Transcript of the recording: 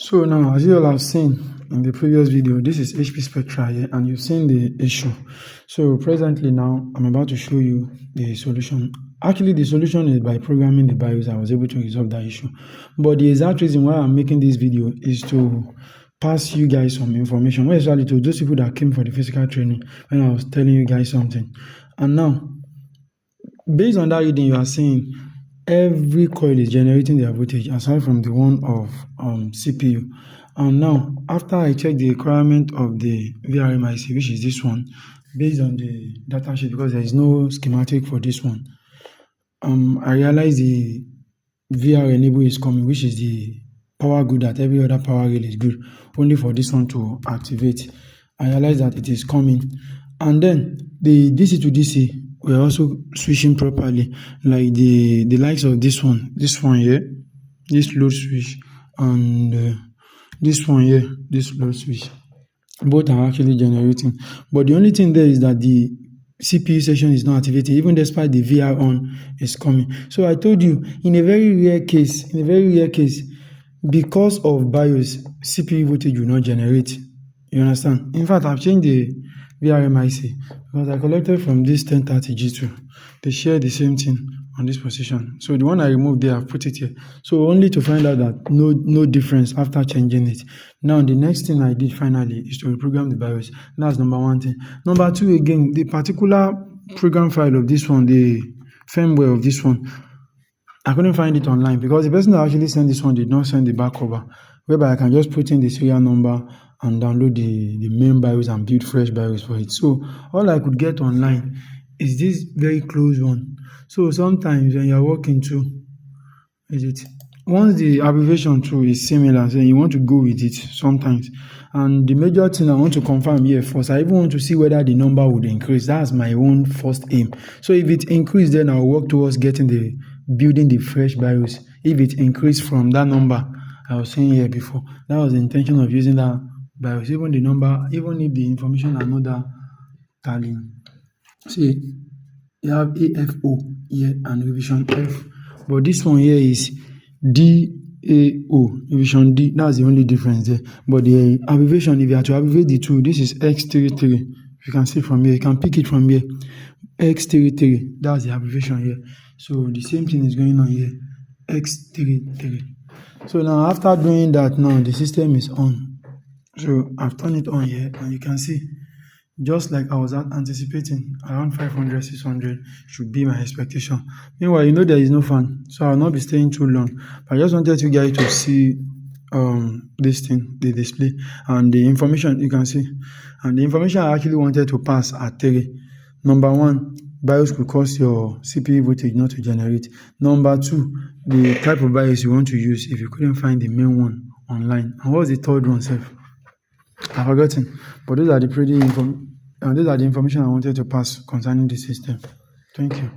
So now, as you all have seen in the previous video, this is HP Spectra here, and you've seen the issue. So presently now, I'm about to show you the solution. Actually, the solution is by programming the BIOS. I was able to resolve that issue. But the exact reason why I'm making this video is to pass you guys some information, well, especially to those people that came for the physical training when I was telling you guys something. And now, based on that reading, you are seeing every coil is generating their voltage aside from the one of CPU. And now, after I check the requirement of the VRM IC, which is this one, based on the data sheet, because there is no schematic for this one, I realize the VR enable is coming, which is the power good that every other power rail is good, only for this one to activate. I realize that it is coming. And then the DC to DC, we're also switching properly, like the likes of this one here, this load switch, and this one here, this load switch. Both are actually generating. But the only thing there is that the CPU section is not activated, even despite the VR on is coming. So I told you, in a very rare case, because of BIOS, CPU voltage will not generate. You understand? In fact, I've changed the VRM IC because I collected from this 1030 G2. They share the same thing on this position. So the one I removed there, I've put it here. So only to find out that no difference after changing it. Now the next thing I did finally is to reprogram the BIOS. That's number one thing. Number two, again, the particular program file of this one, the firmware of this one, I couldn't find it online because the person that actually sent this one did not send the back cover, whereby I can just put in the serial number and download the main BIOS and build fresh BIOS for it. So all I could get online is this very close one. So sometimes when you're working too, once the abbreviation too is similar, so you want to go with it sometimes. And the major thing I want to confirm here first, I even want to see whether the number would increase. That's my own first aim. So if it increased, then I'll work towards building the fresh BIOS. If it increased from that number I was saying here before, that was the intention of using that BIOS. Even the number, even if the information are not that tallying. See, you have AFO here and revision F, but this one here is DAO, revision D. That's the only difference there. But the abbreviation, if you have to abbreviate the two, this is X33. If you can see from here, you can pick it from here. X33, that's the abbreviation here. So the same thing is going on here, X33. So now after doing that, now the system is on. So I've turned it on here, and you can see, just like I was anticipating, around 500, 600 should be my expectation. Meanwhile, you know there is no fan, so I'll not be staying too long. But I just wanted you guys to see this thing, the display, and the information you can see. And the information I actually wanted to pass are three. Number one, BIOS could cause your CPU voltage not to generate. Number two, the type of BIOS you want to use if you couldn't find the main one online. And what's the third one, Seth? I've forgotten. But those are the information I wanted to pass concerning the system. Thank you.